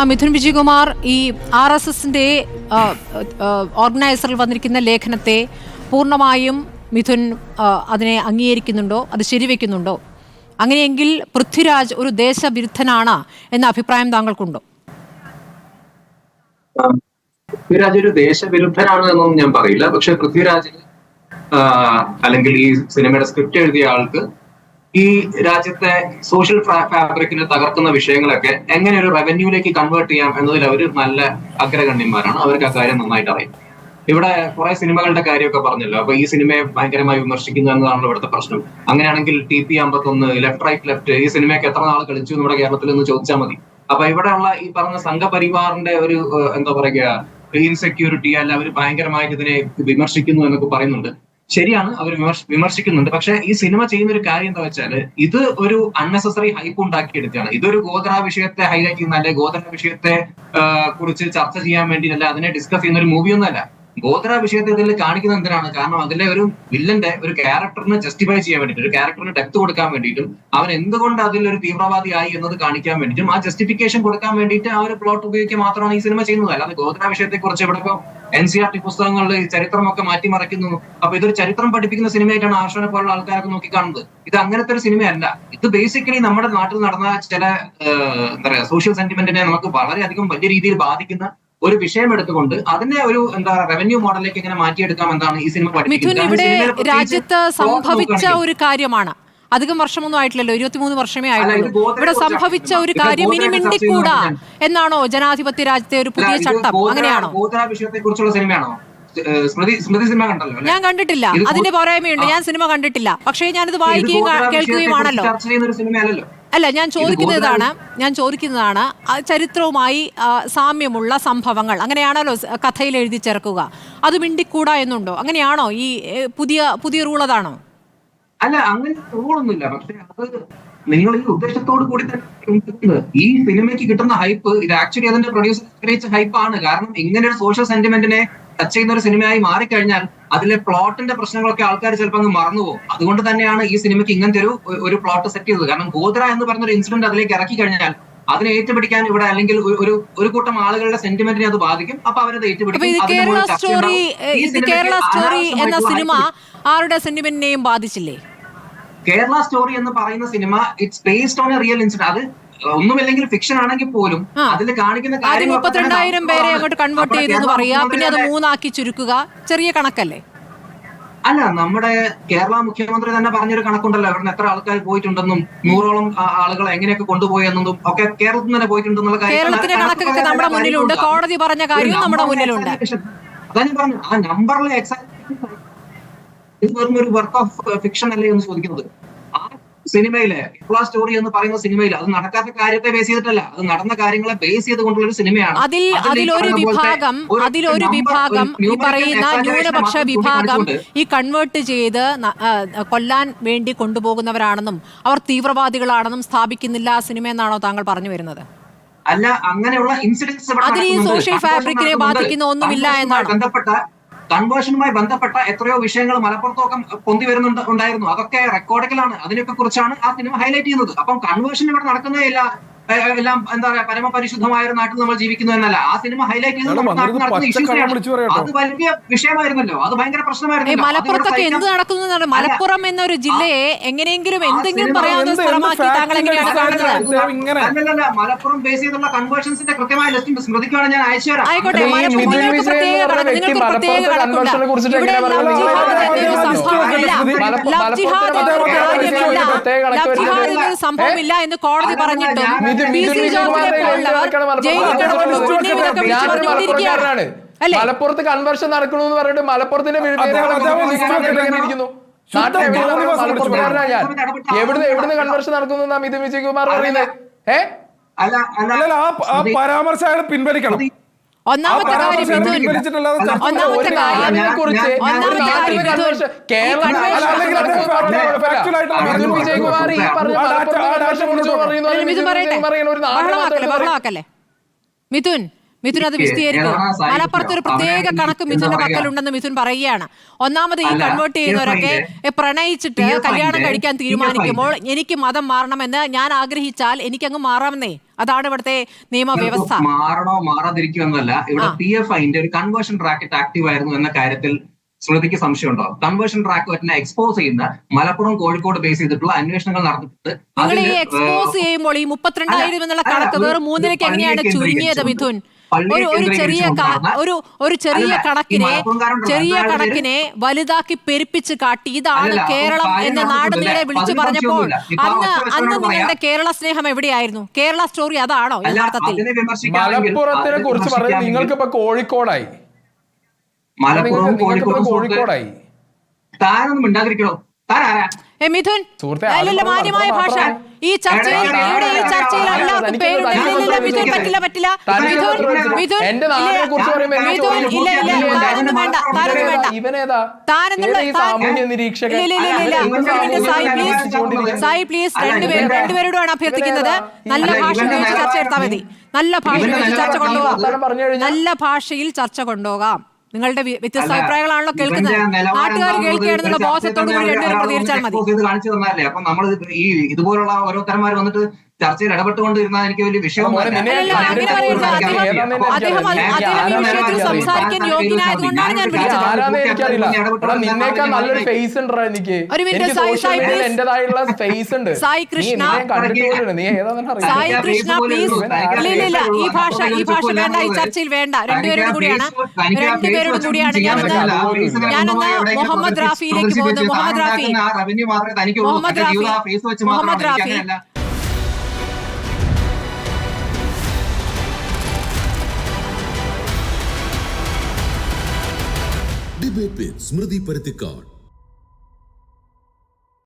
മിഥുൻ വിജയകുമാർ, ഈ RSSന്റെ ഓർഗനൈസറിൽ വന്നിരിക്കുന്ന ലേഖനത്തെ പൂർണ്ണമായും മിഥുൻ അതിനെ അംഗീകരിക്കുന്നുണ്ടോ, അത് ശരിവെക്കുന്നുണ്ടോ? അങ്ങനെയെങ്കിൽ പൃഥ്വിരാജ് ഒരു ദേശവിരുദ്ധനാണ് എന്ന അഭിപ്രായം താങ്കൾക്കുണ്ടോ? പൃഥ്വിരാജ് ഒരു ദേശവിരുദ്ധനാണ് എന്നൊന്നും ഞാൻ പറയില്ല. പക്ഷെ പൃഥ്വിരാജ് അല്ലെങ്കിൽ ഈ സിനിമയുടെ സ്ക്രിപ്റ്റ് എഴുതിയ ആൾക്ക് ഈ രാജ്യത്തെ സോഷ്യൽ ഫാബ്രിക്കിനെ തകർക്കുന്ന വിഷയങ്ങളൊക്കെ എങ്ങനെ ഒരു റവന്യൂലേക്ക് കൺവേർട്ട് ചെയ്യാം എന്നതിൽ അവർ നല്ല അഗ്രഗണ്യന്മാരാണ്. അവർക്ക് ആ കാര്യം നന്നായിട്ട് അറിയാം. ഇവിടെ കുറെ സിനിമകളുടെ കാര്യമൊക്കെ പറഞ്ഞല്ലോ. അപ്പൊ ഈ സിനിമയെ ഭയങ്കരമായി വിമർശിക്കുന്നു എന്നതാണല്ലോ ഇവിടുത്തെ പ്രശ്നം. അങ്ങനെയാണെങ്കിൽ TP51, ലെഫ്റ്റ് റൈറ്റ് ലെഫ്റ്റ്, ഈ സിനിമയൊക്കെ എത്ര നാൾ കളിച്ചു നമ്മുടെ കേരളത്തിൽ എന്ന് ചോദിച്ചാൽ മതി. അപ്പൊ ഇവിടെയുള്ള ഈ പറഞ്ഞ സംഘപരിവാറിന്റെ ഒരു എന്താ പറയുക ഇൻസെക്യൂരിറ്റി അല്ല, അവർ ഭയങ്കരമായിട്ട് ഇതിനെ വിമർശിക്കുന്നു എന്നൊക്കെ പറയുന്നുണ്ട്. ശരിയാണ്, അവർ വിമർശിക്കുന്നുണ്ട്. പക്ഷെ ഈ സിനിമ ചെയ്യുന്ന ഒരു കാര്യം എന്താ വെച്ചാൽ ഇത് ഒരു അൺനെസസറി ഹൈപ്പ് ഉണ്ടാക്കിയെടുക്കുകയാണ്. ഇതൊരു ഗോത്ര വിഷയത്തെ ഹൈലൈറ്റ് ചെയ്യുന്ന, അല്ലെ ഗോത്ര വിഷയത്തെ കുറിച്ച് ചർച്ച ചെയ്യാൻ വേണ്ടിയിട്ടല്ല, അതിനെ ഡിസ്കസ് ചെയ്യുന്ന ഒരു മൂവിയൊന്നുമല്ല. ഗോത്ര വിഷയത്തെ ഇതിൽ കാണിക്കുന്നത് എന്തിനാണ്? കാരണം അതിലെ ഒരു വില്ലന്റെ ഒരു ക്യാരക്ടറിനെ ജസ്റ്റിഫൈ ചെയ്യാൻ വേണ്ടിയിട്ട്, ഒരു ക്യാരക്ടറിന് ഡെപ്ത് കൊടുക്കാൻ വേണ്ടിയിട്ടും, അവൻ എന്തുകൊണ്ട് അതിലൊരു തീവ്രവാദിയായി എന്നത് കാണിക്കാൻ വേണ്ടിയിട്ടും, ആ ജസ്റ്റിഫിക്കേഷൻ കൊടുക്കാൻ വേണ്ടിയിട്ട് ആ ഒരു പ്ലോട്ട് ഉപയോഗിക്കുക മാത്രമാണ് ഈ സിനിമ ചെയ്യുന്നത്. അല്ലാതെ ഗോത്ര വിഷയത്തെ കുറിച്ച് ഇവിടെ ഇപ്പോൾ NCERT പുസ്തകങ്ങളിൽ ചരിത്രമൊക്കെ മാറ്റിമറിക്കുന്നു. അപ്പൊ ഇതൊരു ചരിത്രം പഠിപ്പിക്കുന്ന സിനിമയായിട്ടാണ് ആർഷനെ പോലുള്ള ആൾക്കാരൊക്കെ നോക്കിക്കാണുന്നത്. ഇത് അങ്ങനത്തെ ഒരു സിനിമയല്ല. ഇത് ബേസിക്കലി നമ്മുടെ നാട്ടിൽ നടന്ന ചില എന്താ പറയാ സോഷ്യൽ സെന്റിമെന്റിനെ നമുക്ക് വളരെയധികം വലിയ രീതിയിൽ ബാധിക്കുന്ന ഒരു വിഷയം എടുത്തുകൊണ്ട് അതിനെ ഒരു എന്താ റവന്യൂ മോഡലിലേക്ക് എങ്ങനെ മാറ്റിയെടുക്കാം എന്നാണ് ഈ സിനിമ പഠിപ്പിക്കുന്നത്. ഇവിടെ രാജ്യത്ത് സംഭവിച്ച ഒരു കാര്യമാണ്. അധികം വർഷമൊന്നും ആയിട്ടില്ലല്ലോ, 23 വർഷമേ ആയിട്ടുള്ളൂ. ഇവിടെ സംഭവിച്ച ഒരു കാര്യം ഇനി മിണ്ടിക്കൂടാ എന്നാണോ ജനാധിപത്യ രാജ്യത്തെ ഒരു പുതിയ ചട്ടം? അങ്ങനെയാണോ? വിഷയത്തെ കുറിച്ചുള്ള സിനിമയാണോ? സ്മൃതി സിനിമ കണ്ടല്ലോ? ഞാൻ കണ്ടിട്ടില്ല, അതിന്റെ പോരായ്മയുണ്ട്. ഞാൻ സിനിമ കണ്ടിട്ടില്ല, പക്ഷേ ഞാനിത് വായിക്കുകയും കേൾക്കുകയുമാണല്ലോ. അല്ല, ഞാൻ ചോദിക്കുന്നതാണ് ചരിത്രവുമായി സാമ്യമുള്ള സംഭവങ്ങൾ അങ്ങനെയാണല്ലോ കഥയിൽ എഴുതി ചേർക്കുക. അത് മിണ്ടിക്കൂടാ എന്നുണ്ടോ? അങ്ങനെയാണോ ഈ പുതിയ റൂൾ? അതാണോ? അല്ല, അങ്ങനെ റൂളൊന്നുമില്ല. പക്ഷെ അത് നിങ്ങൾ ഈ ഉദ്ദേശത്തോട് കൂടി തന്നെ ഈ സിനിമയ്ക്ക് കിട്ടുന്ന ഹൈപ്പ്, ഇത് ആക്ച്വലി അതിന്റെ പ്രൊഡ്യൂസർ ഹൈപ്പാണ്. കാരണം ഇങ്ങനെ ഒരു സോഷ്യൽ സെന്റിമെന്റിനെ ടച്ച് ചെയ്യുന്ന ഒരു സിനിമയായി മാറിക്കഴിഞ്ഞാൽ അതിലെ പ്ലോട്ടിന്റെ പ്രശ്നങ്ങളൊക്കെ ആൾക്കാർ ചിലപ്പോൾ അങ്ങ് മറന്നുപോകും. അതുകൊണ്ട് തന്നെയാണ് ഈ സിനിമയ്ക്ക് ഇങ്ങനത്തെ ഒരു പ്ലോട്ട് സെറ്റ് ചെയ്തത്. കാരണം ഗോത്ര എന്ന് പറഞ്ഞൊരു ഇൻസിഡന്റ് അതിലേക്ക് ഇറക്കി കഴിഞ്ഞാൽ അതിനെ ഏറ്റുപിടിക്കാൻ ഇവിടെ അല്ലെങ്കിൽ ഒരു കൂട്ടം ആളുകളുടെ സെന്റിമെന്റിനെ അത് ബാധിക്കും. അപ്പൊ അവരത് ഏറ്റുപിടിക്കും. കേരള സ്റ്റോറി എന്ന സിനിമ ആരുടെ സെന്റിമെന്റിനെയും ബാധിച്ചില്ലേ? കേരള സ്റ്റോറി എന്ന് പറയുന്ന cinema it's based on A real incident. അത് ഒന്നുമില്ലെങ്കിൽ ഫിക്ഷൻ ആണെങ്കിൽ പോലും അതിൽ കാണിക്കുന്ന 32,000 പേരെ അങ്ങോട്ട് കൺവേർട്ട് ചെയ്തു എന്ന് പറയാ, പിന്നെ അത് 3 ആക്കി ചുരുക്കുക, ചെറിയ കണക്കല്ലേ? അല്ല, നമ്മുടെ കേരള മുഖ്യമന്ത്രി തന്നെ പറഞ്ഞൊരു കണക്കുണ്ടല്ലോ, ഇവിടുന്ന് എത്ര ആൾക്കാർ പോയിട്ടുണ്ടെന്നും 100ഓളം ആളുകളെ എങ്ങനെയൊക്കെ കൊണ്ടുപോയെന്നും ഒക്കെ കേരളത്തിൽ തന്നെ പോയിട്ടുണ്ടെന്നുള്ള കാര്യം. കേരളത്തിന്റെ കണക്കൊക്കെ നമ്മുടെ മുന്നിലുണ്ട്, കോടതി പറഞ്ഞ കാര്യം നമ്മുടെ മുന്നിലുണ്ട്. അതാണ് പറഞ്ഞു, ആ നമ്പറിൽ എക്സാക്ട് ഇത് വെറും ഒരു വർക്ക് ഓഫ് ഫിക്ഷൻ അല്ലേ എന്ന് ചോദിക്കുന്നത്. ആ സിനിമയിലെ കേരള സ്റ്റോറി എന്ന് പറയുന്ന സിനിമയിൽ അത് നടക്കാത്ത കാര്യത്തെ ബേസ് ചെയ്തിട്ടല്ല, അത് നടന്ന കാര്യങ്ങളെ ബേസ് ചെയ്തുകൊണ്ടുള്ള ഒരു സിനിമയാണ്. അതിലൊരു വിഭാഗം ഈ പറയുന്ന ന്യൂനപക്ഷ വിഭാഗം ഈ കൺവേർട്ട് ചെയ്ത് കൊല്ലാൻ വേണ്ടി കൊണ്ടുപോകുന്നവരാണെന്നും അവർ തീവ്രവാദികളാണെന്നും സ്ഥാപിക്കുന്നില്ല ആ സിനിമ എന്നാണോ താങ്കൾ പറഞ്ഞു വരുന്നത്? അല്ല, അങ്ങനെയുള്ള ഇൻസിഡൻസ് അതിൽ ഈ സോഷ്യൽ ഫാബ്രിക്കിനെ ബാധിക്കുന്ന ഒന്നുമില്ല എന്നാണ്. കൺവേർഷനുമായി ബന്ധപ്പെട്ട എത്രയോ വിഷയങ്ങൾ മലപ്പുറത്തൊക്കെ പൊന്തി ഉണ്ടായിരുന്നു. അതൊക്കെ റെക്കോർഡുകളാണ്. അതിനൊക്കെ കുറിച്ചാണ് ആ സിനിമ ഹൈലൈറ്റ് ചെയ്യുന്നത്. അപ്പം കൺവേർഷൻ ഇവിടെ നടക്കുന്നതല്ല, എല്ലാം എന്താ പറയാ പരമപരിശുദ്ധമായ ഒരു നാട്ടിൽ നമ്മൾ ജീവിക്കുന്നു എന്നല്ല. ആ സിനിമ ഹൈലൈറ്റ് ചെയ്യുന്നത് നടക്കുന്ന ഇഷ്യൂസിനെയാണ്. അത് വലിയ വിഷയമായിരുന്നല്ലോ, അത് ഭയങ്കര പ്രശ്നമായിരുന്നു. മലപ്പുറത്തൊക്കെ എന്ത് നടക്കുന്നു? മലപ്പുറം എന്നൊരു ജില്ലയെ എങ്ങനെയെങ്കിലും എന്തെങ്കിലും പറയാവുന്ന സ്ഥലമാക്കി താങ്കൾ എങ്ങനെയാണ് കാണുന്നത്? അല്ലല്ല, മലപ്പുറം ബേസ് ചെയ്തുള്ള കൺവേർഷൻസിന്റെ കൃത്യമായ ലിസ്റ്റ് ശ്രദ്ധിക്കുകയാണ്, ഞാൻ അയച്ചു തരാം. ആയിക്കോട്ടെ, നിങ്ങൾക്ക് പ്രത്യേക കണക്കുണ്ട്. ഇവിടെ ലവ് ജിഹാദ് എന്നൊരു സംഭവമില്ല എന്ന് കോടതി പറഞ്ഞിട്ടും മലപ്പുറത്ത് കൺവേർഷൻ നടക്കണമെന്ന് പറഞ്ഞിട്ട് മലപ്പുറത്തിന്റെ എവിടുന്ന് കൺവേർഷൻ നടക്കുന്നു മിഥുൻ വിജയകുമാർ പറയുന്നത്? പരാമർശം പിൻവലിക്കണം. ഒന്നാമത്തെ കാര്യം മിഥുൻ, മിഥുൻ അത് വിശദീകരിക്കും. മലപ്പുറത്ത് ഒരു പ്രത്യേക കണക്ക് മിഥുന്റെ പക്കലുണ്ടെന്ന് മിഥുൻ പറയുകയാണ്. ഒന്നാമത് ഈ കൺവേർട്ട് ചെയ്യുന്നവരൊക്കെ പ്രണയിച്ചിട്ട് കല്യാണം കഴിക്കാൻ തീരുമാനിക്കുമ്പോൾ എനിക്ക് മതം മാറണമെന്ന് ഞാൻ ആഗ്രഹിച്ചാൽ എനിക്കങ്ങ് മാറാമെന്നേ. അതാണ് ഇവിടുത്തെ നിയമവ്യവസ്ഥ. മാറണോ മാറാതിരിക്കുമെന്നല്ല, ഇവിടെ PFIന്റെ ഒരു കൺവേർഷൻ ബ്രാക്കറ്റ് ആക്റ്റീവ് ആയിരുന്നു എന്ന കാര്യത്തിൽ സ്മൃതിക്ക് സംശയമുണ്ടോ? കൺവേർഷൻ ബ്രാക്കറ്റിനെ എക്സ്പോസ് ചെയ്യുന്ന മലപ്പുറം കോഴിക്കോട് ബേസ് ചെയ്തിട്ടുള്ള അന്വേഷണങ്ങൾ നടത്തിയിട്ട് നിങ്ങൾ ഈ എക്സ്പോസ് ചെയ്യുമ്പോൾ ഈ 32,000 എന്നുള്ള കണക്ക് വേറെ 3-ലേക്ക് എങ്ങനെയാണ് ചുരുങ്ങിയത് മിഥുൻ? ഒരു ചെറിയ കണക്കിനെ വലുതാക്കി പെരുപ്പിച്ച് കാട്ടി ഇതാണ് കേരളം എന്ന് നാട് നീളെ വിളിച്ചു പറഞ്ഞപ്പോൾ അന്ന് നിങ്ങളുടെ കേരള സ്നേഹം എവിടെയായിരുന്നു? കേരള സ്റ്റോറി അതാണോ യഥാർത്ഥത്തിൽ? മലപ്പുറത്തിനെ കുറിച്ച് പറയുന്നത് നിങ്ങൾക്ക് ഇപ്പൊ കോഴിക്കോടായി. കോഴിക്കോടായി. താനൊന്നും മിണ്ടാതിരിക്കണോ? താൻ ആരാ? മിഥുൻ, മാന്യമായ ഭാഷ ഈ ചർച്ചയിൽ പറ്റില്ല. സായി പ്ലീസ്, രണ്ടുപേരോടാണ് അഭ്യർത്ഥിക്കുന്നത്. നല്ല ഭാഷ ഉപയോഗിച്ച് ചർച്ച എടുത്താൽ മതി. നല്ല ഭാഷ ഉപയോഗിച്ച് ചർച്ച കൊണ്ടുപോകാം. നല്ല ഭാഷയിൽ ചർച്ച കൊണ്ടുപോകാം. നിങ്ങളുടെ വ്യത്യസ്ത അഭിപ്രായങ്ങളാണല്ലോ കേൾക്കുന്നത്. നാട്ടുകാർ കേൾക്കുകയാണെന്നുള്ള ബോധത്തോടു കൂടി രണ്ടുപേരും പ്രതികരിച്ചാൽ മതി. കാണിച്ചു തന്നാലേ അപ്പൊ നമ്മൾ ഈ ഇതുപോലുള്ള ഓരോരുത്തന്മാർ വന്നിട്ട് ചർച്ചയിൽ ഇടപെട്ടുകൊണ്ടിരുന്നാൽ എനിക്ക് വലിയ വിഷയമൊന്നും സംസാരിക്കാൻ യോഗ്യനായതുകൊണ്ടാണ് ഞാൻ വിളിച്ചത്. സായി കൃഷ്ണ ഈ ഭാഷ വേണ്ട, ഈ ചർച്ചയിൽ വേണ്ട. രണ്ടുപേരോട് കൂടിയാണ് ഞാനൊന്ന് മുഹമ്മദ് റാഫിയിലേക്ക് പോകുന്നു. Mohammed Rafi debate with Smriti Paruthikad.